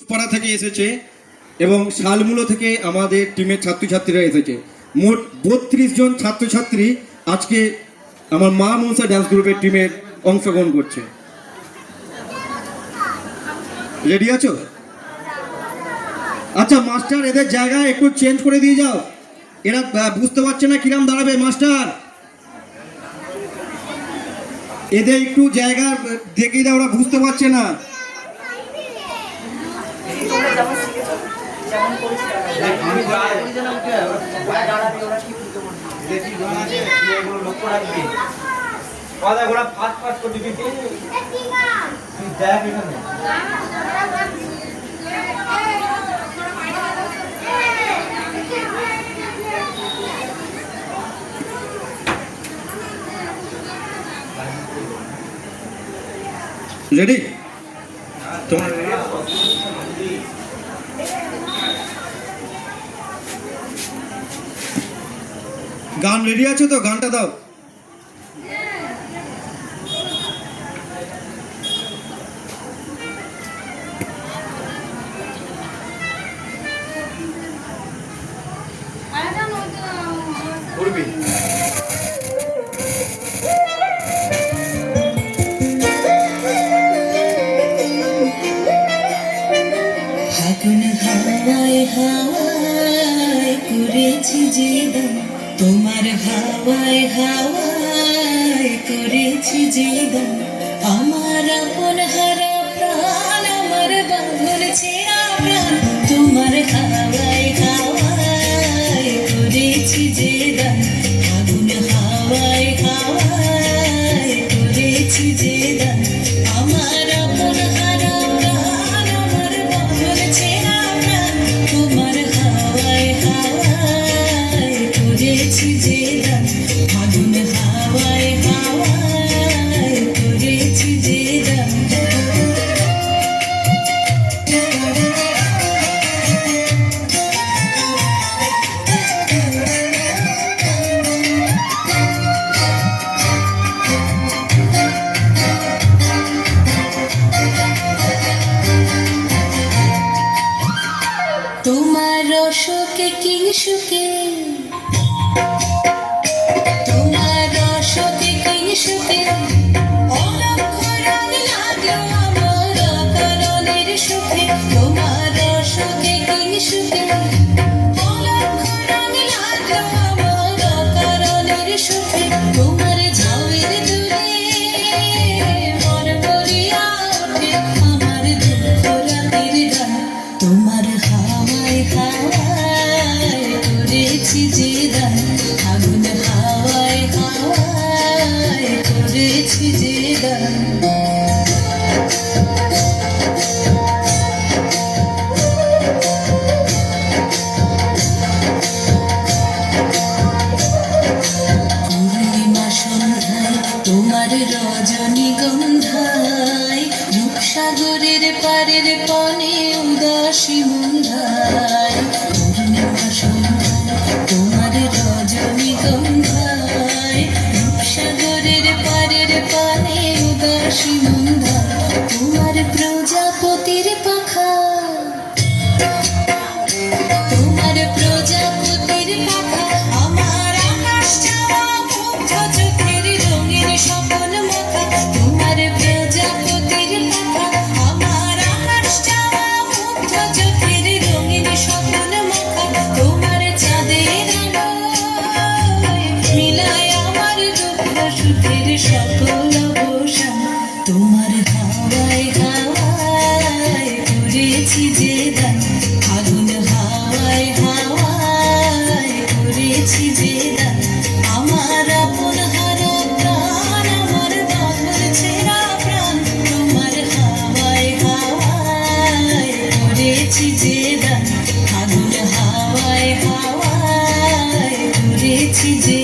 পাড়া থেকে এসেছে এবং শালমূলো থেকে আমাদের টিমের ছাত্রছাত্রীরা এসেছে। মোট 32 জন ছাত্রছাত্রী আজকে আমার মা মনসা ডান্স গ্রুপের টিমের অংশগ্রহণ করছে। রেডি আছো? আচ্ছা মাস্টার, এদের জায়গা একটু চেঞ্জ করে দিয়ে যাও, এরা বুঝতে পারছে না কিরাম দাঁড়াবে। মাস্টার, এদের একটু জায়গা দেখিয়ে দাও, ওরা বুঝতে পারছে না। রেডি? তোমার গান রেডি আছে তো? গানটা দাও। করবি? ফাগুন হাওয়ায় হাওয়ায় করেছি যে দান, তোমার হাওয়ায় হাওয়ায় করেছি যে দান, আমার আপন হারা প্রাণ, আমার বাঁধন ছেঁড়া প্রাণ, তোমার হাওয়ায় হাওয়ায় করেছি যে দান, ফাগুন হাওয়ায় হাওয়ায় করেছি যে দান, আমার আপন হারা প্রাণ, আমার বাঁধন ছেঁড়া প্রাণ, তোমার হাওয়ায় হাওয়ায় করেছি যে দান, ফাগুন হাওয়ায় হাওয়ায় করেছি যে দান। তোমার রসকে কিংসুকে, তোমার রসকে কিংসুকে, অলক্ষ রং লাগলো আমার অকারণের সুখে, তোমার রসকে কিংসুকে, অলক্ষ রং লাগলো আমার অকারণের সুখে, তোমার ঝাউয়ের দুলে মন ভরিয়া ওঠে আমার দুঃখ রাতের গান, তোমার হাওয়ায় হাওয়ায় করেছি যে দান, ফাগুন হাওয়ায় হাওয়ায় করেছি যে দান। পূর্ণিমা সন্ধ্যায় তোমার রজনীগন্ধায়, রূপসাগরের পারের পানে উদাসী মন্ধায়, পূর্ণিমা সন্ধ্যায় তোমার রজনীগন্ধায়, রূপসাগরের পারের পানে উদাসী মন্ধায়, তোমার প্রজাপতির পাখা, তোমার প্রজাপতির পাখা, আমার আকাশ চাওয়া মুগ্ধ চোখের রঙের স্বপন মাখা, তোমার প্রজাপতির পাখা, আমার আকাশ চাওয়া মুগ্ধ চোখের রঙের স্বপন মাখা, তোমার চাঁদের আলোয় মিলায় আমার দুঃখ সুখের সকল অবসান, তোমার হাওয়ায় হাওয়ায় করেছি যে দান, ফাগুন হাওয়ায় হাওয়ায় করেছি যে দান, আমার আপন হারা প্রাণ, আমার বাঁধন ছেঁড়া প্রাণ, তোমার হাওয়ায় হাওয়ায় করেছি যে দান, ফাগুন হাওয়ায় হাওয়ায় করেছি যে